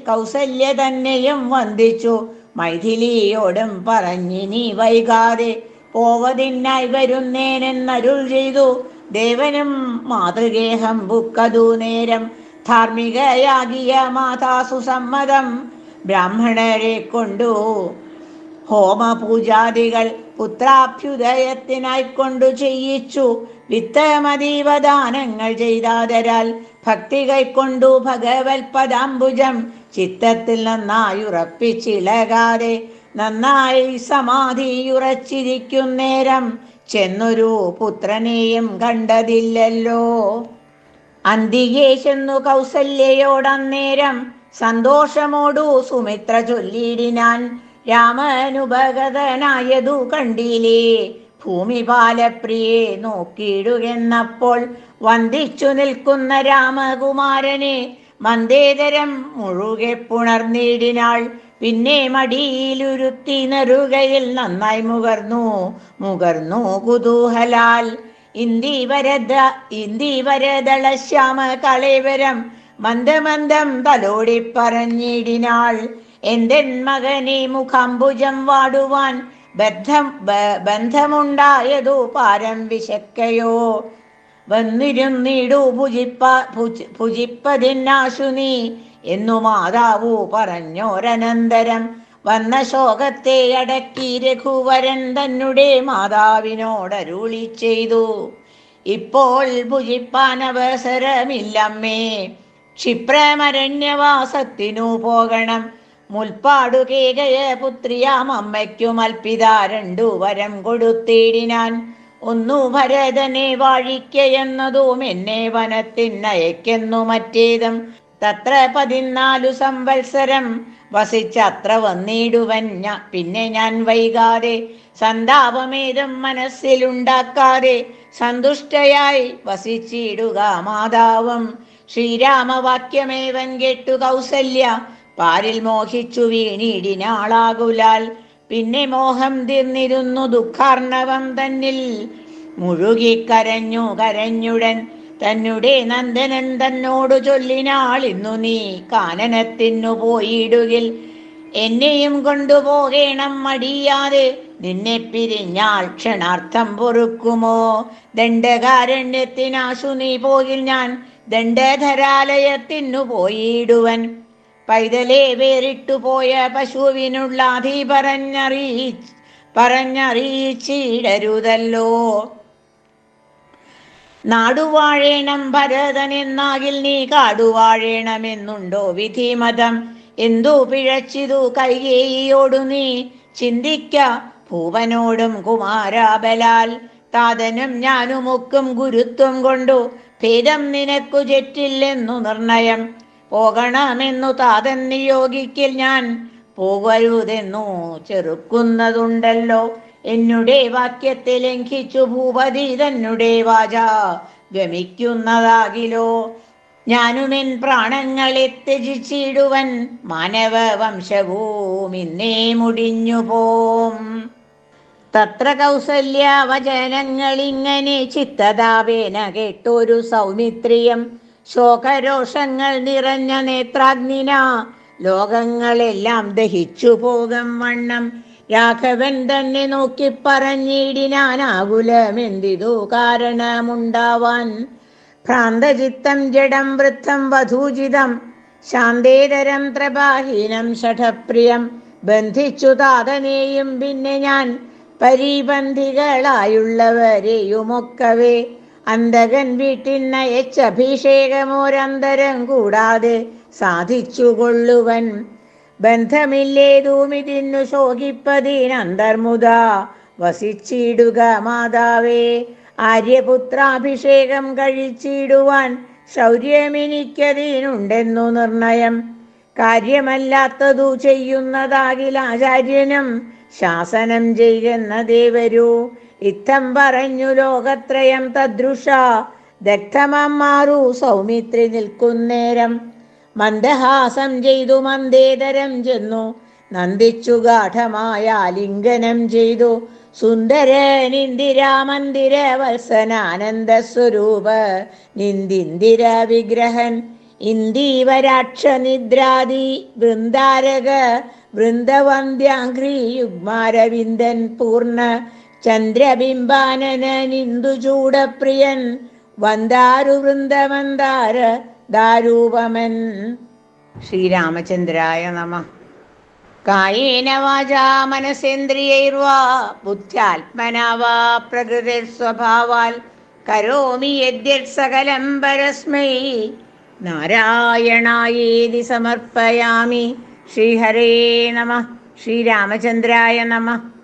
കൗസല്യ തന്നെയും വന്ദിച്ചു മൈഥിലിയോടും പറഞ്ഞിനി വൈകാതെ പോവതിനായി വരുന്നേനെന്നരുൾ ചെയ്തു. ദേവനും മാതൃഗേഹം ബുക്കതു നേരം ധാർമ്മികയാകിയ മാതാസു സമ്മതം ബ്രാഹ്മണരെ കൊണ്ടു ഹോമപൂജാദികൾ പുത്രാഭ്യുദയത്തിനായിക്കൊണ്ടു ചെയ്യിച്ചു. വിത്തമതീവദാനങ്ങൾ ചെയ്താതരാൽ ഭക്തി കൈക്കൊണ്ടു ഭഗവത് പദാംബുജം ചിത്തത്തിൽ നന്നായുറപ്പിച്ചിളകാതെ നന്നായി സമാധിയുറച്ചിരിക്കുന്നേരം ചെന്നൊരു പുത്രനെയും കണ്ടതില്ലല്ലോ. അന്തികേ ചെന്നു കൗസല്യയോടന്നേരം സന്തോഷമോടു സുമിത്ര ചൊല്ലിയിടിനാൻ, രാമനുപഗതനായതു കണ്ടില്ലേ ഭൂമിപാലപ്രിയെ നോക്കിയിടുകെന്നപ്പോൾ വന്ദിച്ചു നിൽക്കുന്ന രാമകുമാരനെ മന്ദേതരം മുഴുകെ പുണർന്നിടിനാൾ. പിന്നെ മടിയിലുരുത്തി നെറുകയിൽ നന്നായി മുകർന്നു കുതൂഹലാൽ. ഇന്ദീവരദള ശ്യാമ കളേവരം മന്ദമന്ദം തലോടി പറഞ്ഞിടിനാൾ, എന്റെ മകനെ മുഖാംബുജം വാടുവാൻ ബന്ധമുണ്ടായതു പാരം വിശക്കയോ. വന്നിരുന്നിടു ഭുജിപ്പതിന്നാശു നീ എന്നു മാതാവു പറഞ്ഞോരനന്തരം വന്ന ശോകത്തെ അടക്കി രഘുവരൻ തന്നെ മാതാവിനോടരുളി ചെയ്തു, ഇപ്പോൾ ഭുജിപ്പാൻ അവസരമില്ലമ്മേ, ക്ഷിപ്രമരണ്യവാസത്തിനു പോകണം. മുൽപ്പാടു കേകയ പുത്രിയാം അമ്മയ്ക്കു മൽപിതാ 2 വരം കൊടുത്തിടിനാൻ. ഒന്നു ഭരതനെ വാഴിക്കയെന്നതും എന്നെ വനത്തിനയക്കെന്നു മറ്റേതും. തത്ര 14 സംവത്സരം വസിച്ചത്ര വന്നിടുവൻ പിന്നെ ഞാൻ വൈകാതെ, സന്താപമേതും മനസ്സിലുണ്ടാക്കാതെ സന്തുഷ്ടയായി വസിച്ചിടുക മാതാവും. ശ്രീരാമവാക്യമേവൻ കേട്ടു കൗസല്യ പാരിൽ മോഹിച്ചു വീണിടിനാളാകുലാൽ. പിന്നെ മോഹം തീർന്നിരുന്നു ദുഃഖാർണവം തന്നിൽ കരഞ്ഞുടൻ തന്നെ നന്ദനൻ തന്നോടു ചൊല്ലിനാൾ, ഇന്നു നീ കാനനത്തിനു പോയിടുകിൽ എന്നെയും കൊണ്ടുപോകേണം മടിയാതെ. നിന്നെ പിരിഞ്ഞാൾ ക്ഷണാർത്ഥം പൊറുക്കുമോ. ദണ്ഡകാരണ്യത്തിനാശു നീ പോകിൽ ഞാൻ ദണ്ഡധരാലയത്തിനു പോയിടുവൻ. പൈതലേ വേറിട്ടു പോയ പശുവിനുള്ളാധി പറഞ്ഞറിയിച്ചിടരുതല്ലോ. നാടുവാഴേണം ഭരതനെന്നാകിൽ നീ കാടുവാഴേണമെന്നുണ്ടോ വിധിമതം. എന്തു പിഴച്ചിതു കൈകേയിയോടു നീ ചിന്തിക്ക ഭൂപനോടും കുമാരാബലാൽ. താതനും ഞാനുമൊക്കും ഗുരുത്വം കൊണ്ടു ഭേദം നിനക്കു ചെറ്റില്ലെന്നു നിർണയം. പോകണമെന്നു താതൻ നിയോഗിക്കിൽ ഞാൻ പോകരുതെന്നു ചെറുക്കുന്നതുണ്ടല്ലോ. എന്നുടെ വാക്യത്തെ ലംഘിച്ചു ഭൂപതി തന്നെ വാച ഗമിക്കുന്നതാകിലോ. ഞാനുമെൻ പ്രാണങ്ങളെ ത്യജിച്ചിടുവൻ മാനവ വംശവും ഇന്നേ മുടിഞ്ഞു പോം. തത്ര കൗസല്യ വചനങ്ങളിങ്ങനെ ചിത്തതാപേന കേട്ടൊരു സൗമിത്രിയം. ശോകരോഷങ്ങൾ നിറഞ്ഞ നേത്രാഗ്നിന ലോകങ്ങളെല്ലാം ദഹിച്ചു പോകും വണ്ണം രാഘവൻ തന്നെ നോക്കി പറഞ്ഞിടിനാനാകുലമെന്തിതു കാരണമുണ്ടാവാൻ. ഭ്രാന്തചിത്തം ജഡം വൃദ്ധം വധൂജിതം ശാന്തേതരം ത്രപാഹീനം ഷഠപ്രിയം. ബന്ധിച്ചു താതനെയും പിന്നെ ഞാൻ പരിബന്ധികളായുള്ളവരെയുമൊക്കവേ. അന്തകൻ വീട്ടിനയച്ചഭിഷേകമോരന്തരം കൂടാതെ സാധിച്ചു കൊള്ളുവൻ. ബന്ധമില്ലേതുമിതിന്നു ശോകിപ്പതിനന്തർമുദ വസിച്ചിടുക മാതാവേ. ആര്യപുത്രാഭിഷേകം കഴിച്ചിടുവാൻ ശൗര്യമെനിക്കതിനുണ്ടെന്നു നിർണയം. കാര്യമല്ലാത്തതു ചെയ്യുന്നതാകിൽ ആചാര്യനും ശാസനം ചെയ്യുന്നതേ വരൂ. ഇത്തം പറഞ്ഞു ലോകത്രയം തദ്രുഷ ദഗ്ധമാറു സൗമിത്രി നിൽക്കുന്നേരം. മന്ദഹാസം ചെയ്തു മന്ദേതരം ചെന്നു നന്ദിച്ചു ഗാഠമായ ആലിംഗനം ചെയ്തു. സുന്ദരനിന്ദിരാമന്ദിര വത്സനാനന്ദ സ്വരൂപ നിന്ദിന്ദിര വിഗ്രഹൻ. ഇന്ദീവരാക്ഷ നിദ്രാദി വൃന്ദാരക വൃന്ദവന്ദ്യാഘ്രി യുഗ്മാരവിന്ദൻ പൂർണ്ണ ചന്ദ്രബിംബാനനിന്ദുചൂടപ്രിയൻ വന്ദാരു വൃന്ദമന്ദാര ദാരൂപമൻ. ശ്രീരാമചന്ദ്രായ നമഃ. കായേന വാചാ മനസേന്ദ്രിയൈർവാ ബുദ്ധ്യാത്മനാ വാ പ്രകൃതിസ്വഭാവാൽ കരോമി യദ്യത് സകലം പരസ്മൈ നാരായണായേതി സമർപ്പയാമി. ശ്രീഹരേ നമഃ. ശ്രീരാമചന്ദ്രായ നമഃ.